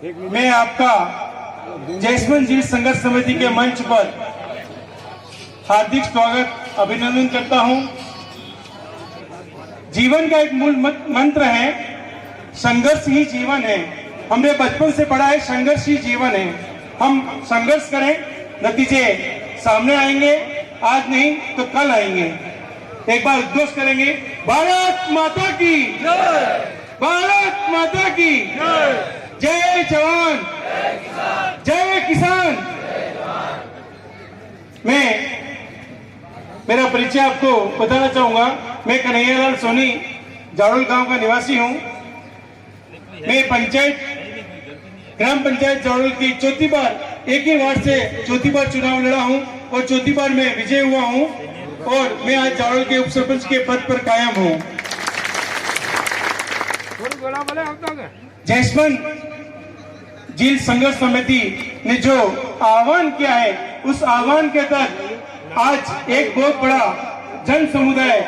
मैं आपका जैसमन झील संघर्ष समिति के मंच पर हार्दिक स्वागत अभिनंदन करता हूं। जीवन का एक मूल मंत्र है, संघर्ष ही जीवन है। हमने बचपन से पढ़ा है, संघर्ष ही जीवन है। हम संघर्ष करें, नतीजे सामने आएंगे, आज नहीं तो कल आएंगे। एक बार उद्घोष करेंगे, भारत माता की जय, भारत माता की जय, जय जवान जय किसान। मैं मेरा परिचय आपको बताना चाहूंगा। मैं कन्हैयालाल सोनी जाड़ोल गांव का निवासी हूं। मैं ग्राम पंचायत जाड़ोल की चौथी बार, एक ही वार्ड से चौथी बार चुनाव लड़ा हूं और चौथी बार मैं विजय हुआ हूं और मैं आज जाड़ोल के उप सरपंच के पद पर कायम हूं। जैसमन झील संघर्ष समिति ने जो आह्वान किया है, उस आह्वान के तहत आज एक बहुत बड़ा जन समुदाय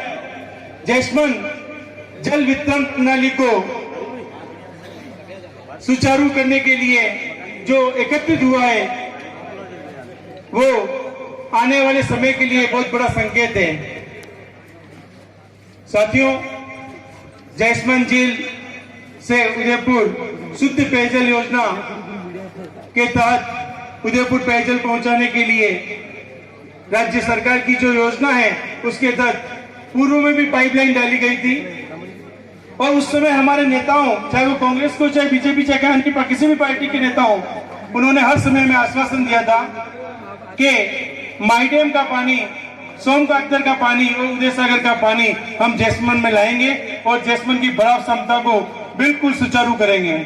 जैसमन जल वितरण प्रणाली को सुचारू करने के लिए जो एकत्रित हुआ है, वो आने वाले समय के लिए बहुत बड़ा संकेत है। साथियों, जैसमन झील से उदयपुर शुद्ध पेयजल योजना के तहत उदयपुर पेयजल पहुंचाने के लिए राज्य सरकार की जो योजना है, उसके तहत पूर्व में भी पाइपलाइन डाली गई थी और उस समय हमारे नेताओं, चाहे वो कांग्रेस को, चाहे बीजेपी, चाहे अन्य किसी भी पार्टी के नेताओं, उन्होंने हर समय में आश्वासन दिया था कि माईडेम का पानी, सोमकातर का पानी और उदय सागर का पानी हम जैसमन में लाएंगे और जैसमन की बराव क्षमता को बिल्कुल सुचारू करेंगे।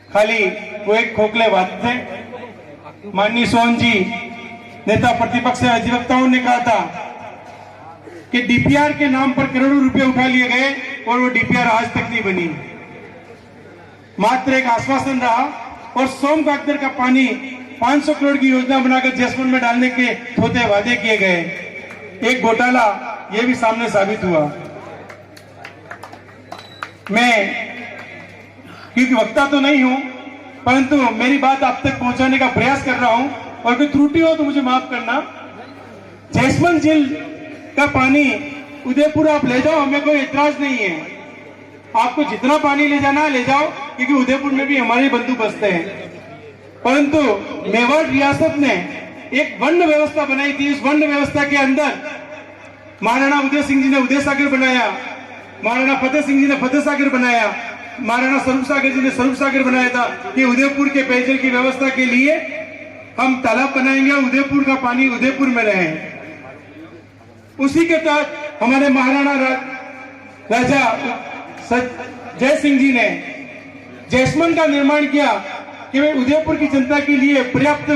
खाली वो एक खोखले बात थे। माननीय सोहन जी, नेता प्रतिपक्ष अधिवक्ताओं ने कहा था कि डीपीआर के नाम पर करोड़ों रुपए उठा लिए गए और वो डीपीआर आज तक नहीं बनी। मात्र एक आश्वासन रहा और सोमकातर का पानी 500 करोड़ की योजना बनाकर जैसमन में डालने के थोथे वादे किए गए। एक घोटाला ये भी सामने साबित हुआ। मैं क्योंकि वक्ता तो नहीं हूं, परंतु मेरी बात आप तक पहुंचाने का प्रयास कर रहा हूं और कोई त्रुटि हो तो मुझे माफ करना। जैसमन झील का पानी उदयपुर आप ले जाओ, हमें कोई एतराज नहीं है। आपको जितना पानी ले जाना है ले जाओ, क्योंकि उदयपुर में भी हमारे बंधु बसते हैं। परंतु मेवाड़ रियासत ने एक वर्ण व्यवस्था बनाई थी। उस वर्ण व्यवस्था के अंदर महाराणा उदय सिंह जी ने उदय सागर बनाया, महाराणा फतेह सिंह जी ने फतेह सागर बनाया, महाराणा स्वरूप सागर जी ने स्वरूप सागर बनाया था कि उदयपुर के पेयजल की व्यवस्था के लिए हम तालाब बनाएंगे, उदयपुर का पानी उदयपुर में रहे। उसी के तहत हमारे महाराणा राजा जय सिंह जी ने जैसमन का निर्माण किया कि उदयपुर की जनता के लिए पर्याप्त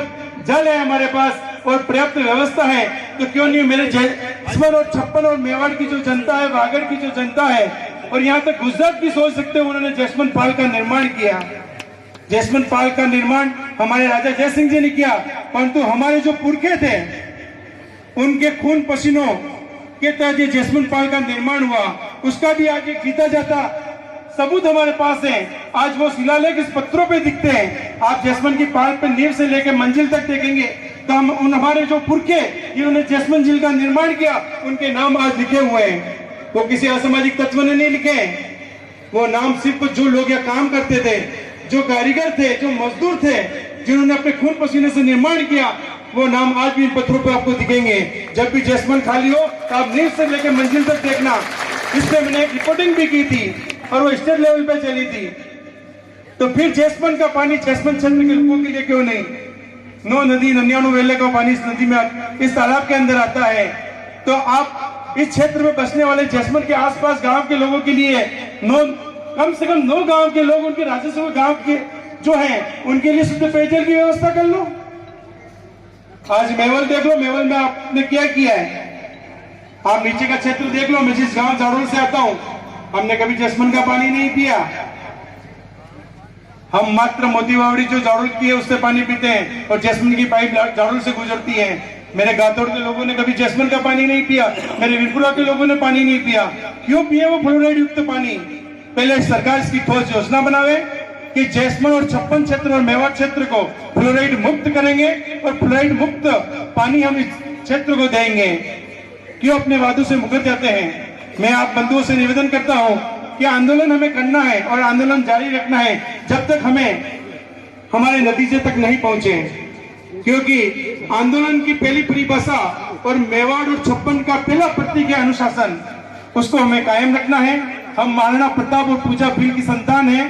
जल है हमारे पास और पर्याप्त व्यवस्था है, तो क्यों नहीं मेरे जैसमन और छप्पन और मेवाड़ की जो जनता है, वागड़ की जो जनता है और यहाँ तक गुजरात भी सोच सकते हैं, उन्होंने जैसमन पाल का निर्माण किया। जैसमन पाल का निर्माण हमारे राजा जय सिंह जी ने किया, परंतु हमारे जो पुरखे थे उनके खून पसीनों के तहत ये जैसमन पाल का निर्माण हुआ। उसका भी आज एक जीता जाता सबूत हमारे पास है। आज वो शिलालेख इस पत्रों पे दिखते हैं। आप जैसमन की पाल पे नींव से लेकर मंजिल तक देखेंगे तो हम उन हमारे जो पुरखे जिन्होंने जैसमन झील का निर्माण किया, उनके नाम आज लिखे हुए हैं। वो किसी असामाजिक तत्व ने नहीं लिखे हैं। वो नाम सिर्फ जो लोग यहाँ काम करते थे, जो कारीगर थे, जो मजदूर थे, जिन्होंने अपने खून पसीने से निर्माण किया, वो नाम आज भी इन पत्रों पे आपको दिखेंगे। जब भी जैसमन खाली हो तो आप नींव से लेकर मंजिल तक देखना। इस पे मैंने एक रिपोर्टिंग भी की थी और वो स्टेट लेवल पे चली थी। तो फिर जैसमन का पानी जैसमन क्षेत्र के लोगों के लिए क्यों नहीं? 9 नदी 99 वेले का पानी इस नदी में, इस तालाब के अंदर आता है। तो आप इस क्षेत्र में बसने वाले जैसमन के आसपास गांव के लोगों के लिए कम से कम 9 गांव के लोग, उनके राजस्व गांव के जो हैं, उनके लिए शुद्ध पेयजल की व्यवस्था कर लो। आज मेवल देख लो, मेवल में आपने क्या किया है। आप नीचे का क्षेत्र देख लो, मैं जिस गांव जाड़ोल से आता हूं, हमने कभी जैसमन का पानी नहीं पिया। हम मात्र मोती बावड़ी जो जाड़ोल की है उससे पानी पीते हैं और जैसमन की पाइप जाड़ोल से गुजरती है। मेरे गातोड़ के लोगों ने कभी जैसमन का पानी नहीं पिया, मेरे वीरपुरा के लोगों ने पानी नहीं पिया। क्यों पिए वो फ्लोराइड युक्त पानी? पहले सरकार इसकी ठोस योजना बनावे, कि जैसमल और छप्पन क्षेत्र और मेवाड़ क्षेत्र को फ्लोराइड मुक्त करेंगे और फ्लोराइड मुक्त पानी हम इस क्षेत्र को देंगे। क्यों अपने वादों से मुकर जाते हैं? मैं आप बंधुओं से निवेदन करता हूं कि आंदोलन हमें करना है और आंदोलन जारी रखना है जब तक हमें हमारे नतीजे तक नहीं पहुंचे, क्योंकि आंदोलन की पहली परिभाषा और मेवाड़ और छप्पन का पहला प्रतीक है अनुशासन, उसको हमें कायम रखना है। हम महाराणा प्रताप और पूजा भील की संतान है,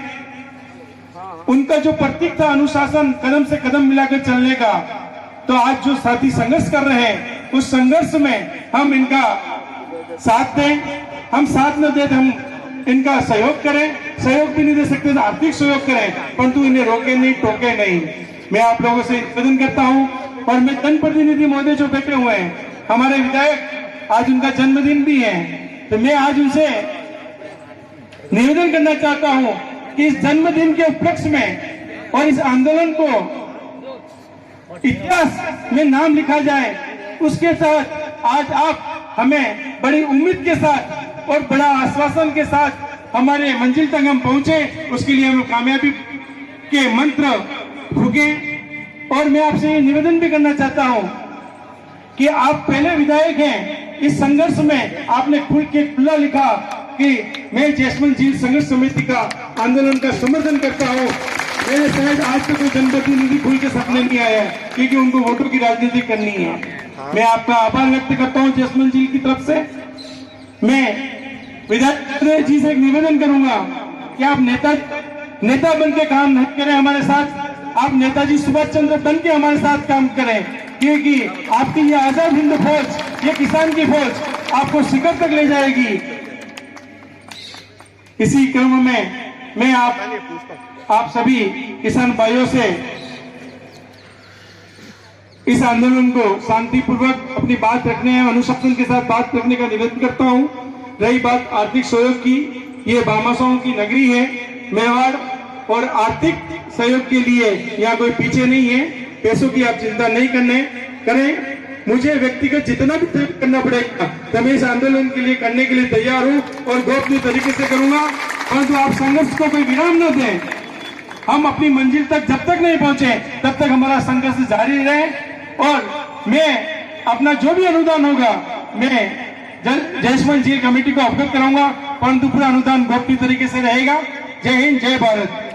उनका जो प्रतीक था अनुशासन, कदम से कदम मिलाकर चलने का, तो आज जो साथी संघर्ष कर रहे हैं उस संघर्ष में हम इनका साथ दें। हम साथ न दें, हम इनका सहयोग करें, सहयोग भी नहीं दे सकते तो आर्थिक सहयोग करें, परंतु इन्हें रोके नहीं, टोके नहीं। मैं आप लोगों से निवेदन करता हूं और मैं जनप्रतिनिधि महोदय जो बैठे हुए हैं, हमारे विधायक, आज उनका जन्मदिन भी है, तो मैं आज उनसे निवेदन करना चाहता हूं कि इस जन्मदिन के उपलक्ष्य में और इस आंदोलन को इतिहास में नाम लिखा जाए, उसके साथ आज आप हमें बड़ी उम्मीद के साथ और बड़ा आश्वासन के साथ हमारे मंजिल तक हम पहुंचे, उसके लिए हम कामयाबी के मंत्र फूके। और मैं आपसे ये निवेदन भी करना चाहता हूं कि आप पहले विधायक हैं, इस संघर्ष में आपने खुला लिखा कि मैं जैसमल झील संघर्ष समिति का आंदोलन का समर्थन करता हूं। मेरे शायद आज तक कोई जनप्रतिनिधि खुल के सपने नहीं आया, क्योंकि उनको वोटों की राजनीति करनी है। मैं आपका आभार व्यक्त करता हूं जैसमल झील की तरफ से। मैं विधायक जी से एक निवेदन करूंगा कि आप नेता बन के काम नहीं करें हमारे साथ, आप नेताजी सुभाष चंद्र बन के हमारे साथ काम करें, क्योंकि आपकी ये आजाद हिंद फौज, ये किसान की फौज आपको शिखर तक ले जाएगी। इसी क्रम में मैं आप सभी किसान भाइयों से इस आंदोलन को शांतिपूर्वक अपनी बात रखने और अनुशासन के साथ बात रखने का निवेदन करता हूं। रही बात आर्थिक सहयोग की, ये भामाशाहों की नगरी है मेवाड़, और आर्थिक सहयोग के लिए यहाँ कोई पीछे नहीं है। पैसों की आप चिंता नहीं करें। मुझे व्यक्तिगत जितना भी सहयोग करना पड़ेगा तो मैं इस आंदोलन के लिए करने के लिए तैयार हूँ और गोपनीय तरीके से करूंगा, परंतु आप संघर्ष को कोई विराम न दें। हम अपनी मंजिल तक जब तक नहीं पहुंचे तब तक हमारा संघर्ष जारी रहे, और मैं अपना जो भी अनुदान होगा मैं जैसमल झील कमेटी को अवगत कराऊंगा, परंतु पूरा अनुदान गोपनीय तरीके से रहेगा। जय हिंद, जय भारत।